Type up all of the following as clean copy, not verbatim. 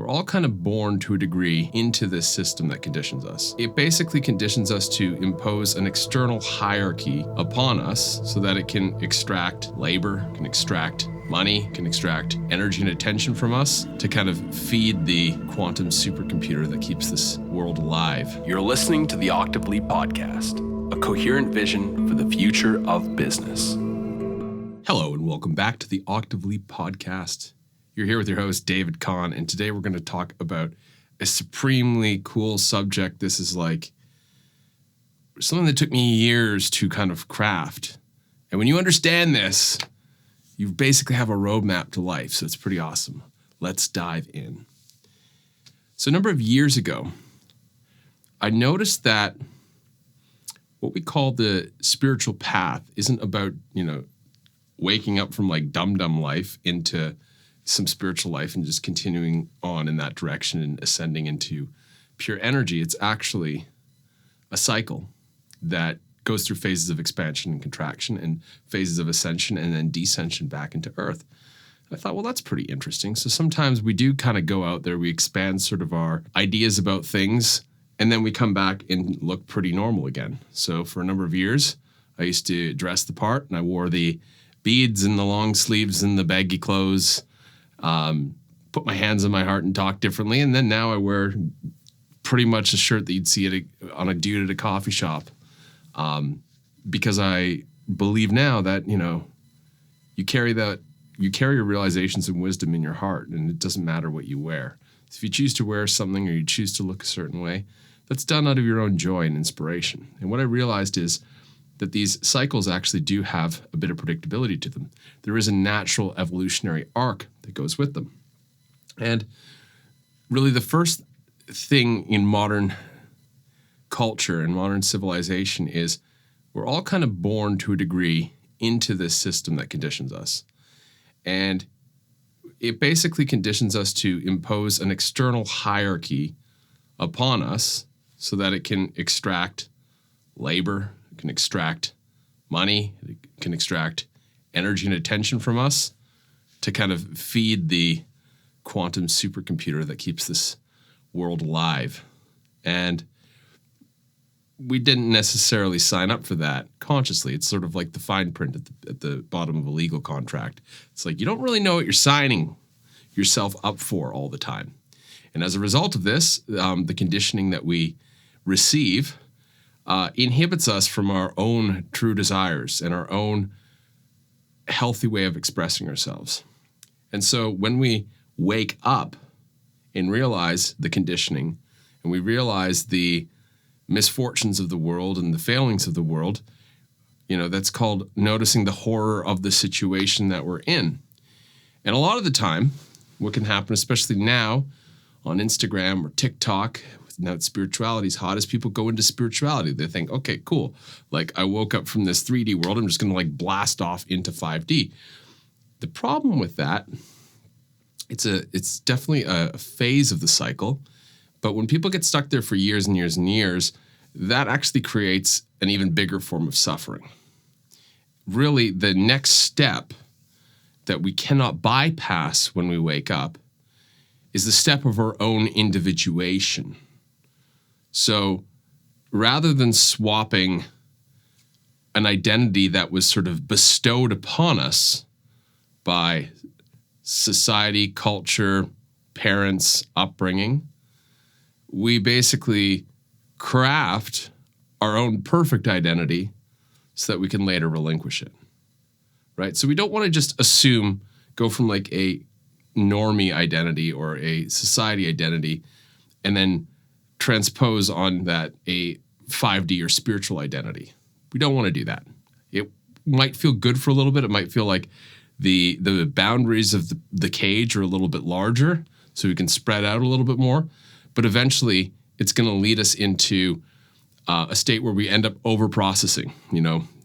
We're all kind of born to a degree into this system that conditions us. It basically conditions us to impose an external hierarchy upon us so that it can extract labor, can extract money, can extract energy and attention from us to kind of feed the quantum supercomputer that keeps this world alive. You're listening to the Octave Leap Podcast, a coherent vision for the future of business. Hello and welcome back to the Octave Leap Podcast. You're here with your host, David Kahn, and today we're going to talk about a supremely cool subject. This is like something that took me years to kind of craft. And when you understand this, you basically have a roadmap to life, so it's pretty awesome. Let's dive in. So a number of years ago, I noticed that what we call the spiritual path isn't about, waking up from like dum-dum life into some spiritual life and just continuing on in that direction and ascending into pure energy. It's actually a cycle that goes through phases of expansion and contraction and phases of ascension and then descension back into earth. I thought, well, that's pretty interesting. So sometimes we do kind of go out there, we expand sort of our ideas about things, and then we come back and look pretty normal again. So for a number of years, I used to dress the part and I wore the beads and the long sleeves and the baggy clothes, put my hands on my heart and talk differently. And then now I wear pretty much a shirt that you'd see on a dude at a coffee shop. Because I believe now that, you carry your realizations and wisdom in your heart, and it doesn't matter what you wear. If you choose to wear something or you choose to look a certain way, that's done out of your own joy and inspiration. And what I realized is that these cycles actually do have a bit of predictability to them. There is a natural evolutionary arc that goes with them. And really the first thing in modern culture and modern civilization is we're all kind of born to a degree into this system that conditions us. And it basically conditions us to impose an external hierarchy upon us so that it can extract labor, it can extract money, it can extract energy and attention from us to kind of feed the quantum supercomputer that keeps this world alive. And we didn't necessarily sign up for that consciously. It's sort of like the fine print at the bottom of a legal contract. It's like you don't really know what you're signing yourself up for all the time. And as a result of this, the conditioning that we receive inhibits us from our own true desires and our own healthy way of expressing ourselves. And so when we wake up and realize the conditioning and we realize the misfortunes of the world and the failings of the world, that's called noticing the horror of the situation that we're in. And a lot of the time, what can happen, especially now on Instagram or TikTok, now that spirituality is hot, as people go into spirituality, they think, okay, cool. Like I woke up from this 3D world, I'm just going to blast off into 5D. The problem with that, it's definitely a phase of the cycle. But when people get stuck there for years and years and years, that actually creates an even bigger form of suffering. Really, the next step that we cannot bypass when we wake up is the step of our own individuation. So rather than swapping an identity that was sort of bestowed upon us by society, culture, parents, upbringing, we basically craft our own perfect identity so that we can later relinquish it, right? So we don't want to just go from like a normie identity or a society identity and then transpose on that a 5D or spiritual identity. We don't want to do that. It might feel good for a little bit. It might feel like the boundaries of the cage are a little bit larger so we can spread out a little bit more. But eventually, it's going to lead us into a state where we end up over-processing.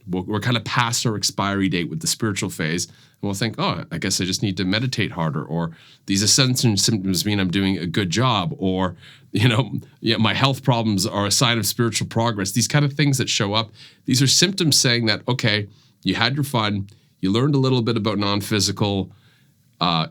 We're kind of past our expiry date with the spiritual phase, and we'll think, oh, I guess I just need to meditate harder, or these ascension symptoms mean I'm doing a good job, or, my health problems are a sign of spiritual progress. These kind of things that show up, these are symptoms saying that, okay, you had your fun, you learned a little bit about non-physical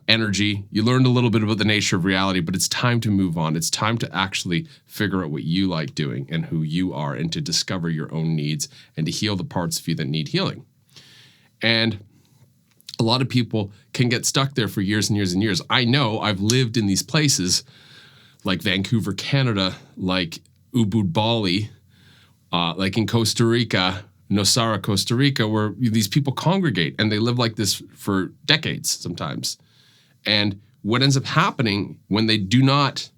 energy. You learned a little bit about the nature of reality, but it's time to move on. It's time to actually figure out what you like doing and who you are, and to discover your own needs and to heal the parts of you that need healing. And a lot of people can get stuck there for years and years and years. I know I've lived in these places like Vancouver, Canada, like Ubud, Bali, like in Costa Rica, Nosara, Costa Rica, where these people congregate and they live like this for decades sometimes. And what ends up happening when they do not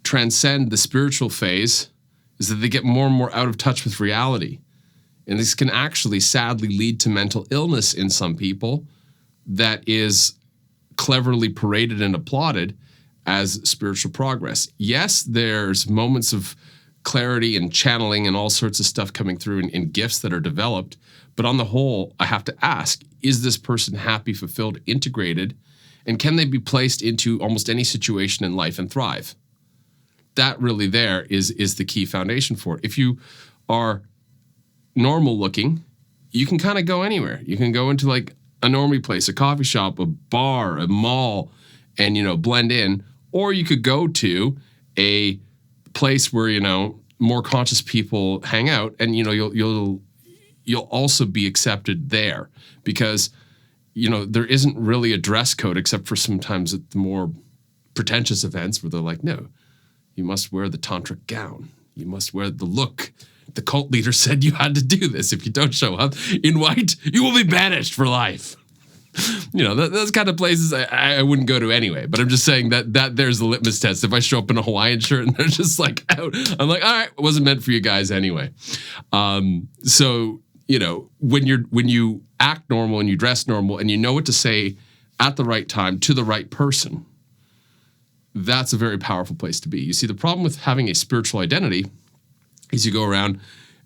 transcend the spiritual phase is that they get more and more out of touch with reality. And this can actually sadly lead to mental illness in some people that is cleverly paraded and applauded as spiritual progress. Yes, there's moments of clarity and channeling and all sorts of stuff coming through and gifts that are developed. But on the whole, I have to ask, is this person happy, fulfilled, integrated? And can they be placed into almost any situation in life and thrive? That really there is the key foundation for it. If you are normal looking, you can kind of go anywhere. You can go into like a normie place, a coffee shop, a bar, a mall, and, blend in. Or you could go to a place where, more conscious people hang out, and, you'll also be accepted there, because, there isn't really a dress code except for sometimes at the more pretentious events where they're like, no, you must wear the tantric gown. You must wear the look. The cult leader said you had to do this. If you don't show up in white, you will be banished for life. Those kind of places I wouldn't go to anyway. But I'm just saying that there's the litmus test. If I show up in a Hawaiian shirt and they're just like out, I'm like, all right, it wasn't meant for you guys anyway. So when you act normal and you dress normal and you know what to say at the right time to the right person, that's a very powerful place to be. You see, the problem with having a spiritual identity is you go around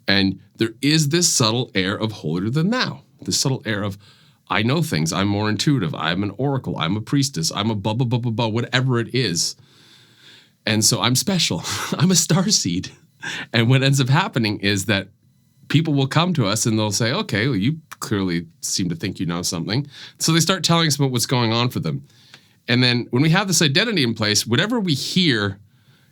and there is this subtle air of holier than thou, this subtle air of, I know things, I'm more intuitive, I'm an oracle, I'm a priestess, I'm a blah, blah, blah, blah, blah, whatever it is. And so I'm special, I'm a starseed. And what ends up happening is that people will come to us and they'll say, okay, well, you clearly seem to think you know something. So they start telling us about what's going on for them. And then when we have this identity in place, whatever we hear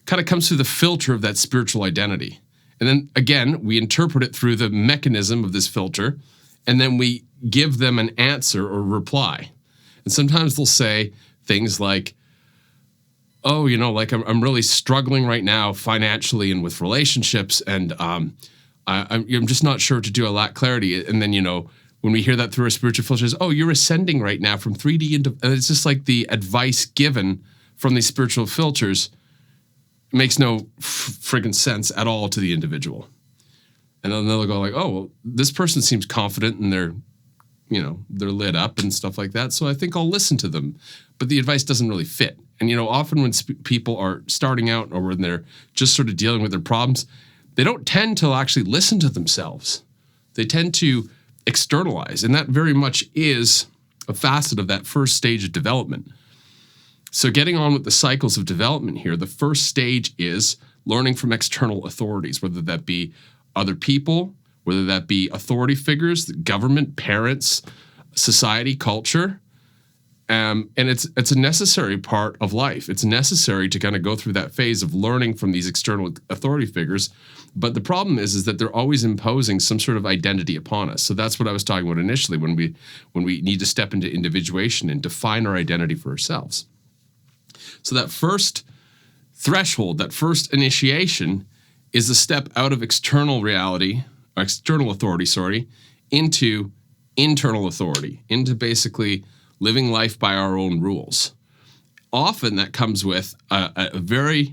kind of comes through the filter of that spiritual identity. And then again, we interpret it through the mechanism of this filter, and then we give them an answer or reply. And sometimes they'll say things like, oh, like I'm really struggling right now financially and with relationships, and I'm just not sure what to do. I lack clarity. And then, when we hear that through our spiritual filters, oh, you're ascending right now from 3D into, and it's just like the advice given from these spiritual filters makes no friggin' sense at all to the individual. And then they'll go like, oh, well, this person seems confident and they're lit up and stuff like that. So I think I'll listen to them. But the advice doesn't really fit. And, often when people are starting out or when they're just sort of dealing with their problems, they don't tend to actually listen to themselves. They tend to externalize. And that very much is a facet of that first stage of development. So getting on with the cycles of development here, the first stage is learning from external authorities, whether that be other people, whether that be authority figures, the government, parents, society, culture. And it's a necessary part of life. It's necessary to kind of go through that phase of learning from these external authority figures. But the problem is that they're always imposing some sort of identity upon us. So that's what I was talking about initially when we need to step into individuation and define our identity for ourselves. So that first threshold, that first initiation is a step out of external authority, into internal authority, into basically living life by our own rules. Often that comes with there's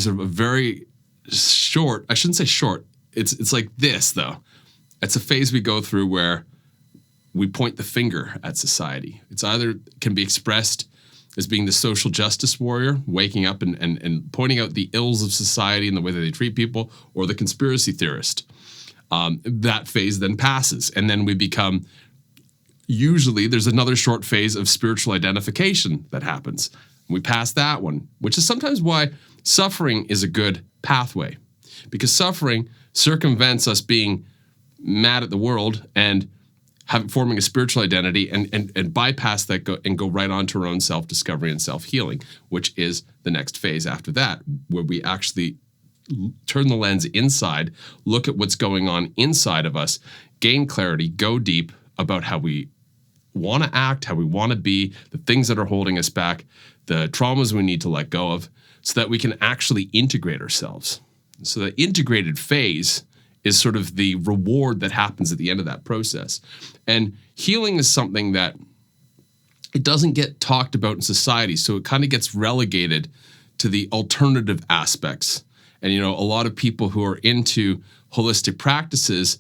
a very short, I shouldn't say short, it's like this though. It's a phase we go through where we point the finger at society. It's either can be expressed as being the social justice warrior, waking up and pointing out the ills of society and the way that they treat people, or the conspiracy theorist. That phase then passes, and then we become, usually there's another short phase of spiritual identification that happens. We pass that one, which is sometimes why suffering is a good pathway, because suffering circumvents us being mad at the world and forming a spiritual identity and bypass that and go right on to our own self-discovery and self-healing, which is the next phase after that, where we actually turn the lens inside, look at what's going on inside of us, gain clarity, go deep about how we want to act, how we want to be, the things that are holding us back, the traumas we need to let go of, so that we can actually integrate ourselves. So the integrated phase is sort of the reward that happens at the end of that process. And healing is something that it doesn't get talked about in society, so it kind of gets relegated to the alternative aspects. And, a lot of people who are into holistic practices,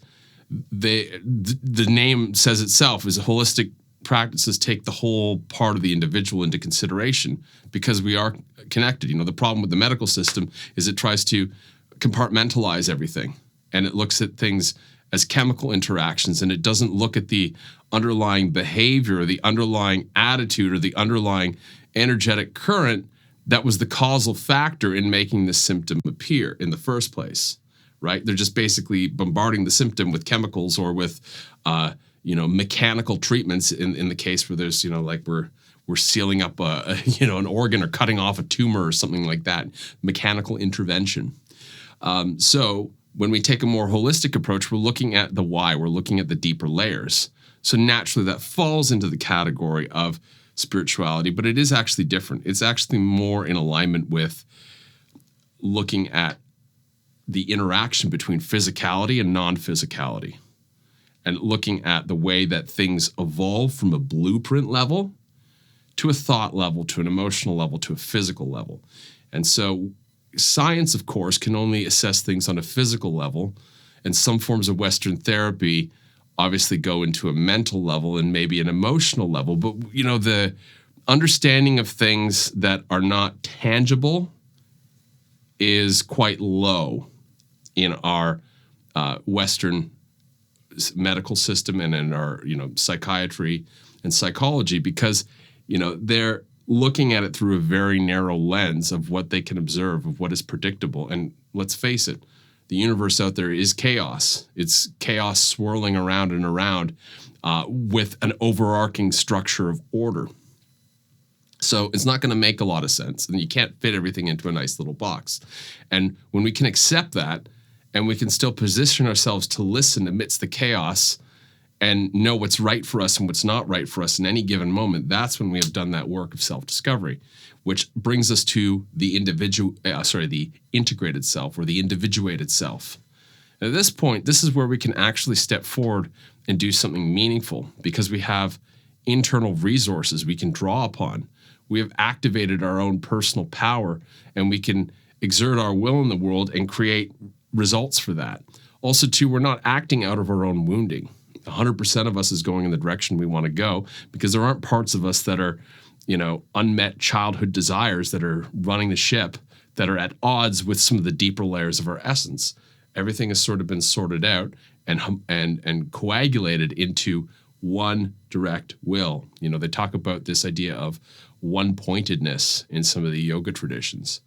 the name says itself, is holistic practices take the whole part of the individual into consideration because we are connected. The problem with the medical system is it tries to compartmentalize everything, and it looks at things as chemical interactions, and it doesn't look at the underlying behavior or the underlying attitude or the underlying energetic current that was the causal factor in making this symptom appear in the first place, right? They're just basically bombarding the symptom with chemicals or with, mechanical treatments in the case where there's, like we're sealing up an organ or cutting off a tumor or something like that, mechanical intervention. So when we take a more holistic approach, we're looking at the why, we're looking at the deeper layers. So naturally that falls into the category of spirituality, but it is actually different. It's actually more in alignment with looking at the interaction between physicality and non-physicality, and looking at the way that things evolve from a blueprint level to a thought level, to an emotional level, to a physical level. And so science, of course, can only assess things on a physical level, and some forms of Western therapy obviously go into a mental level and maybe an emotional level. But, the understanding of things that are not tangible is quite low in our Western medical system and in our, psychiatry and psychology, because, they're looking at it through a very narrow lens of what they can observe, of what is predictable. And let's face it, the universe out there is chaos. It's chaos swirling around and around with an overarching structure of order. So it's not going to make a lot of sense, and you can't fit everything into a nice little box. And when we can accept that, and we can still position ourselves to listen amidst the chaos and know what's right for us and what's not right for us in any given moment, that's when we have done that work of self-discovery, which brings us to the integrated self, or the individuated self. And at this point, this is where we can actually step forward and do something meaningful, because we have internal resources we can draw upon. We have activated our own personal power, and we can exert our will in the world and create results for that. Also, too, we're not acting out of our own wounding. 100% of us is going in the direction we want to go, because there aren't parts of us that are, unmet childhood desires that are running the ship, that are at odds with some of the deeper layers of our essence. Everything has sort of been sorted out and coagulated into one direct will. They talk about this idea of one-pointedness in some of the yoga traditions.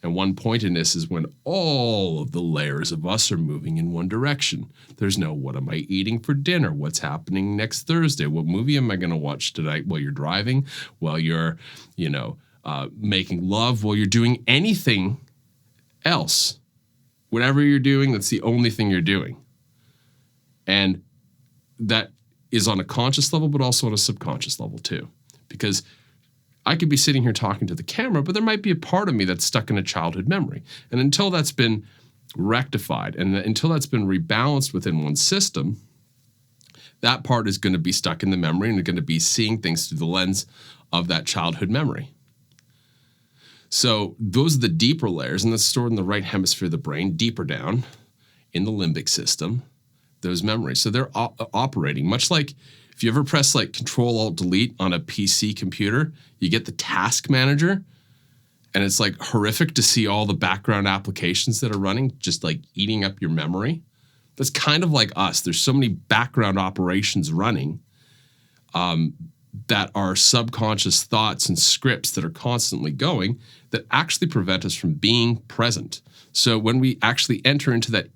And one-pointedness is when all of the layers of us are moving in one direction. There's no, what am I eating for dinner? What's happening next Thursday? What movie am I going to watch tonight while you're driving, while you're, making love, while you're doing anything else? Whatever you're doing, that's the only thing you're doing. And that is on a conscious level, but also on a subconscious level too. Because I could be sitting here talking to the camera, but there might be a part of me that's stuck in a childhood memory. And until that's been rectified and until that's been rebalanced within one system, that part is going to be stuck in the memory and going to be seeing things through the lens of that childhood memory. So those are the deeper layers, and that's stored in the right hemisphere of the brain, deeper down in the limbic system, those memories. So they're operating much like if you ever press like Control-Alt-Delete on a PC computer, you get the task manager, and it's like horrific to see all the background applications that are running, just like eating up your memory. That's kind of like us. There's so many background operations running that are subconscious thoughts and scripts that are constantly going that actually prevent us from being present. So when we actually enter into that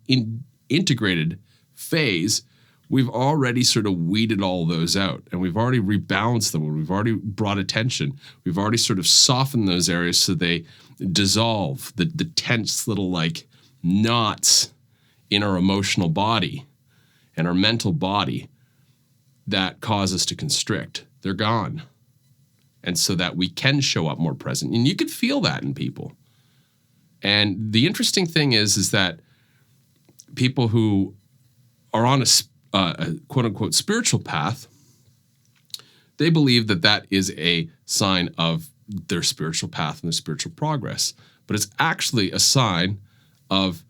integrated phase, we've already sort of weeded all those out, and we've already rebalanced them, and we've already brought attention. We've already sort of softened those areas so they dissolve the tense little like knots in our emotional body and our mental body that cause us to constrict. They're gone. And so that we can show up more present. And you could feel that in people. And the interesting thing is that people who are on a quote unquote spiritual path, they believe that that is a sign of their spiritual path and their spiritual progress. But it's actually a sign of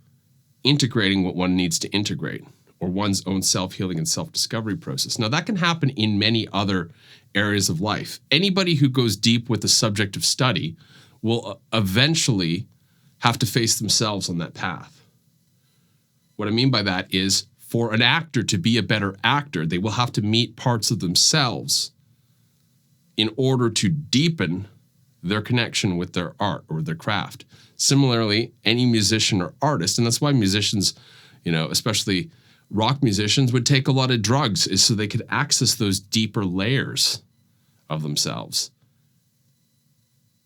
integrating what one needs to integrate, or one's own self-healing and self-discovery process. Now, that can happen in many other areas of life. Anybody who goes deep with the subject of study will eventually have to face themselves on that path. What I mean by that is, for an actor to be a better actor, they will have to meet parts of themselves in order to deepen their connection with their art or their craft. Similarly, any musician or artist, and that's why musicians, especially rock musicians, would take a lot of drugs, is so they could access those deeper layers of themselves.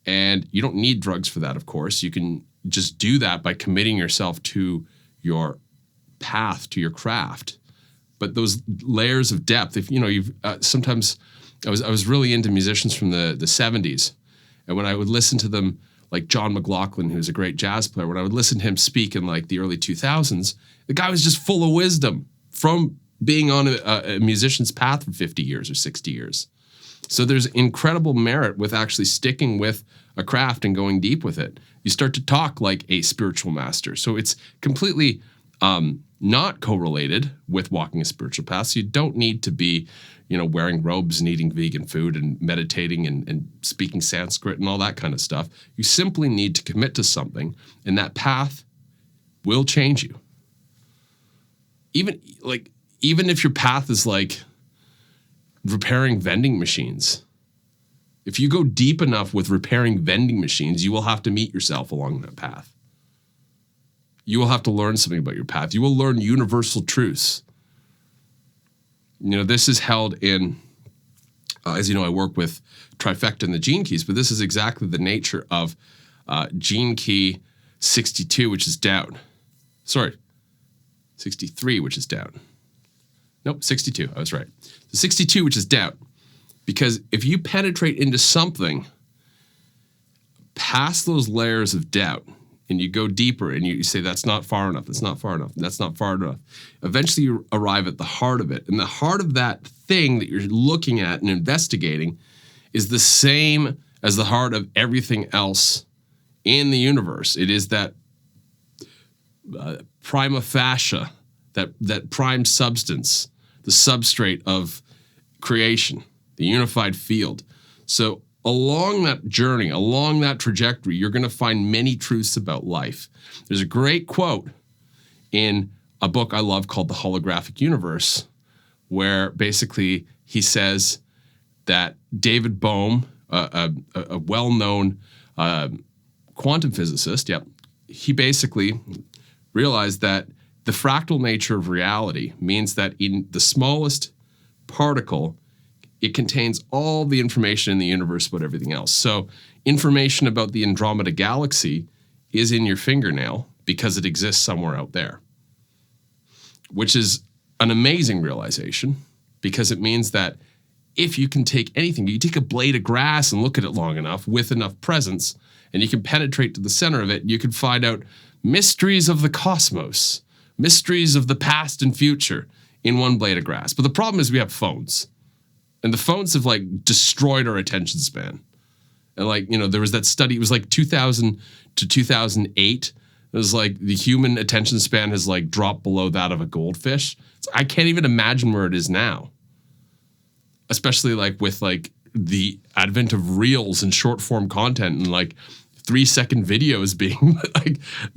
And you don't need drugs for that, of course. You can just do that by committing yourself to your path, to your craft. But those layers of depth, if you've sometimes, I was really into musicians from the 70s, and when I would listen to them, like John McLaughlin, who's a great jazz player, when I would listen to him speak in like the early 2000s, the guy was just full of wisdom from being on a musician's path for 50 years or 60 years. So there's incredible merit with actually sticking with a craft and going deep with it. You start to talk like a spiritual master. So it's completely not correlated with walking a spiritual path. So you don't need to be, wearing robes and eating vegan food and meditating and speaking Sanskrit and all that kind of stuff. You simply need to commit to something, and that path will change you. Even if your path is like repairing vending machines, if you go deep enough with repairing vending machines, you will have to meet yourself along that path. You will have to learn something about your path. You will learn universal truths. This is held in, as you know, I work with Trifecta and the gene keys, but this is exactly the nature of gene key 62, which is doubt. Sorry, 63, which is doubt. Nope, 62, I was right. So 62, which is doubt. Because if you penetrate into something past those layers of doubt, and you go deeper and you say, that's not far enough, that's not far enough, that's not far enough. Eventually you arrive at the heart of it. And the heart of that thing that you're looking at and investigating is the same as the heart of everything else in the universe. It is that prima facie, that prime substance, the substrate of creation, the unified field. So along that journey, along that trajectory, you're going to find many truths about life. There's a great quote in a book I love called The Holographic Universe, where basically he says that David Bohm, a well-known quantum physicist, he basically realized that the fractal nature of reality means that in the smallest particle, it contains all the information in the universe about everything else. So information about the Andromeda galaxy is in your fingernail because it exists somewhere out there, which is an amazing realization, because it means that if you can take anything, you take a blade of grass and look at it long enough with enough presence, and you can penetrate to the center of it, you can find out mysteries of the cosmos, mysteries of the past and future in one blade of grass. But the problem is we have phones. And the phones have destroyed our attention span. And there was that study, it was 2000 to 2008. It was the human attention span has dropped below that of a goldfish. I can't even imagine where it is now. Especially with the advent of reels and short form content and 3-second videos being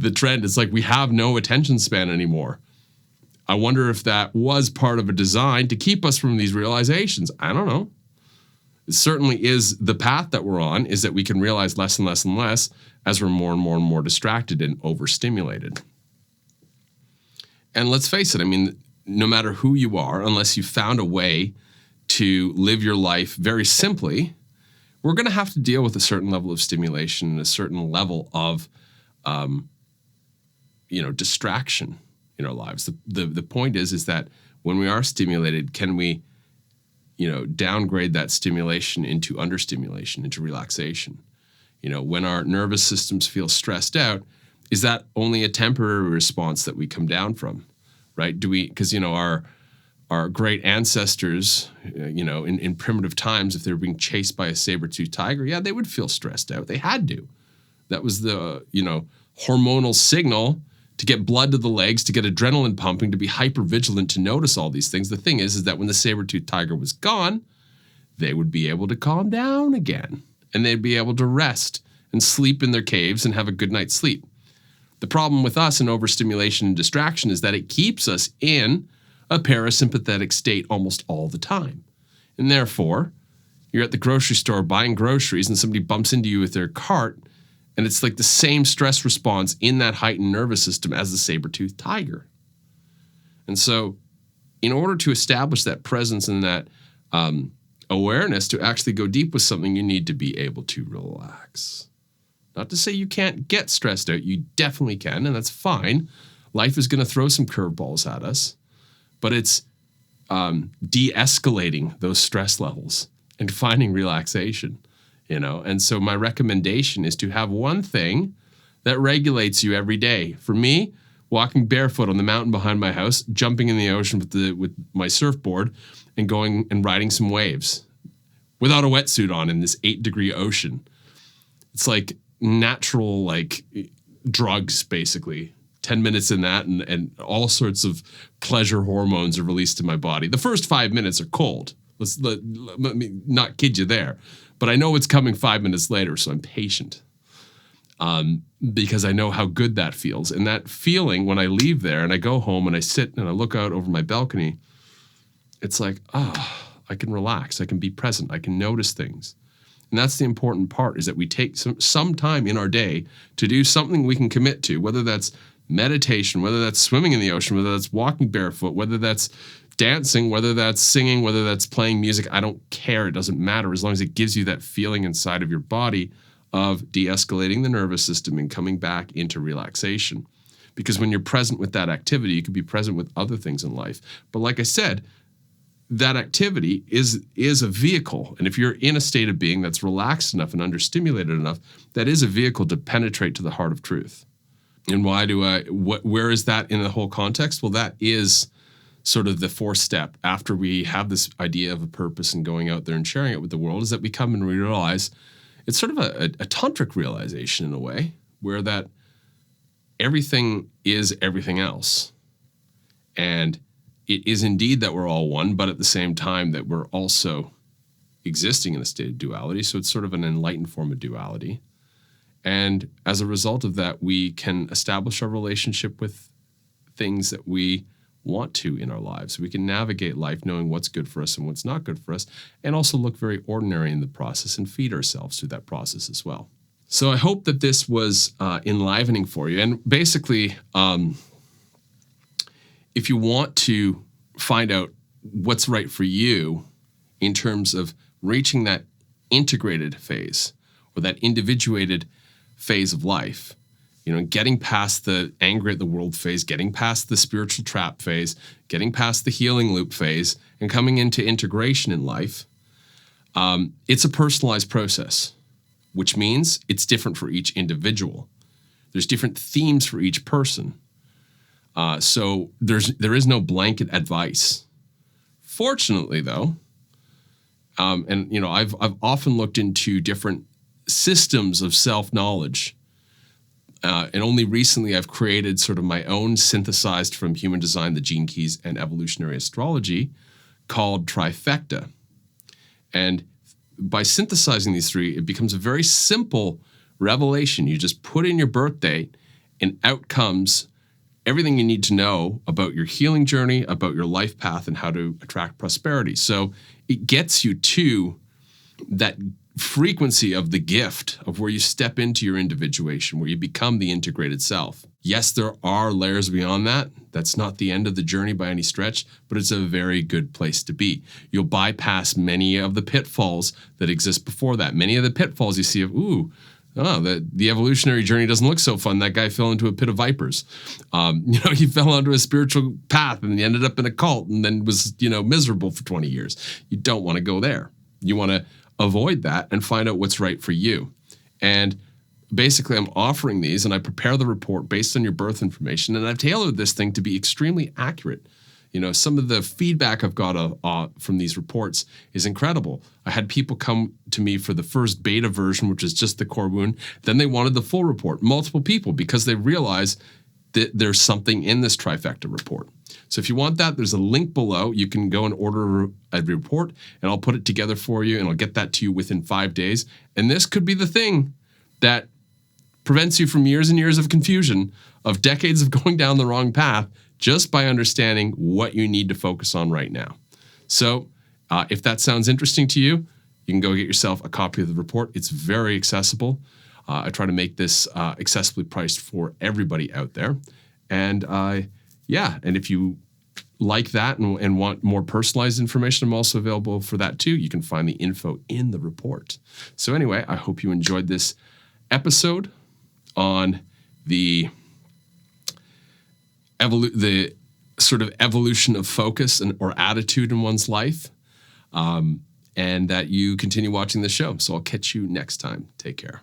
the trend. It's we have no attention span anymore. I wonder if that was part of a design to keep us from these realizations. I don't know. It certainly is the path that we're on, is that we can realize less and less and less as we're more and more and more distracted and overstimulated. And let's face it, no matter who you are, unless you found a way to live your life very simply, we're going to have to deal with a certain level of stimulation and a certain level of, distraction in our lives. The point is that when we are stimulated, can we, downgrade that stimulation into understimulation, into relaxation? When our nervous systems feel stressed out, is that only a temporary response that we come down from, right? Because our great ancestors, in primitive times, if they were being chased by a saber-toothed tiger, yeah, they would feel stressed out. They had to. That was the, hormonal signal to get blood to the legs, to get adrenaline pumping, to be hyper-vigilant, to notice all these things. The thing is that when the saber-toothed tiger was gone, they would be able to calm down again, and they'd be able to rest and sleep in their caves and have a good night's sleep. The problem with us in overstimulation and distraction is that it keeps us in a parasympathetic state almost all the time. And therefore, you're at the grocery store buying groceries and somebody bumps into you with their cart, and it's like the same stress response in that heightened nervous system as the saber-toothed tiger. And so in order to establish that presence and that awareness to actually go deep with something, you need to be able to relax. Not to say you can't get stressed out. You definitely can, and that's fine. Life is going to throw some curveballs at us, but it's de-escalating those stress levels and finding relaxation, And so my recommendation is to have one thing that regulates you every day. For me, walking barefoot on the mountain behind my house, jumping in the ocean with my surfboard, and going and riding some waves without a wetsuit on in this 8-degree ocean. It's like natural, drugs, basically. 10 minutes in that, and all sorts of pleasure hormones are released in my body. The first 5 minutes are cold. Let me not kid you there. But I know what's coming 5 minutes later, so I'm patient. Because I know how good that feels. And that feeling, when I leave there and I go home and I sit and I look out over my balcony, it's like, I can relax. I can be present. I can notice things. And that's the important part, is that we take some time in our day to do something we can commit to, whether that's meditation, whether that's swimming in the ocean, whether that's walking barefoot, whether that's dancing, whether that's singing, whether that's playing music. I don't care. It doesn't matter, as long as it gives you that feeling inside of your body of de-escalating the nervous system and coming back into relaxation. Because when you're present with that activity, you can be present with other things in life. But like I said, that activity is a vehicle. And if you're in a state of being that's relaxed enough and understimulated enough, that is a vehicle to penetrate to the heart of truth. And where is that in the whole context? Well, that is sort of the fourth step after we have this idea of a purpose and going out there and sharing it with the world, is that we come and we realize it's sort of a tantric realization in a way, where that everything is everything else. And it is indeed that we're all one, but at the same time that we're also existing in a state of duality. So it's sort of an enlightened form of duality. And as a result of that, we can establish our relationship with things that we want to in our lives. We can navigate life knowing what's good for us and what's not good for us, and also look very ordinary in the process and feed ourselves through that process as well. So I hope that this was enlivening for you. And basically, if you want to find out what's right for you in terms of reaching that integrated phase or that individuated phase of life, getting past the angry at the world phase, getting past the spiritual trap phase, getting past the healing loop phase, and coming into integration in life, it's a personalized process, which means it's different for each individual. There's different themes for each person. So there is no blanket advice. Fortunately, though, I've often looked into different systems of self-knowledge. And only recently I've created sort of my own synthesized from human design, the gene keys, and evolutionary astrology called Trifecta. And by synthesizing these three, it becomes a very simple revelation. You just put in your birth date, and out comes everything you need to know about your healing journey, about your life path, and how to attract prosperity. So it gets you to that frequency of the gift of where you step into your individuation, where you become the integrated self. Yes, there are layers beyond that. That's not the end of the journey by any stretch, but it's a very good place to be. You'll bypass many of the pitfalls that exist before that. Many of the pitfalls you see of, the evolutionary journey doesn't look so fun. That guy fell into a pit of vipers. He fell onto a spiritual path and he ended up in a cult and then was, miserable for 20 years. You don't want to go there. You want to avoid that and find out what's right for you. And basically, I'm offering these and I prepare the report based on your birth information. And I've tailored this thing to be extremely accurate. Some of the feedback I've got from these reports is incredible. I had people come to me for the first beta version, which is just the core wound. Then they wanted the full report, multiple people, because they realize that there's something in this Trifecta report. So if you want that, there's a link below. You can go and order a report, and I'll put it together for you, and I'll get that to you within 5 days. And this could be the thing that prevents you from years and years of confusion, of decades of going down the wrong path, just by understanding what you need to focus on right now. So if that sounds interesting to you, you can go get yourself a copy of the report. It's very accessible. I try to make this accessibly priced for everybody out there. And and if you like that and want more personalized information, I'm also available for that too. You can find the info in the report. So anyway, I hope you enjoyed this episode on the sort of evolution of focus or attitude in one's life, and that you continue watching the show. So I'll catch you next time. Take care.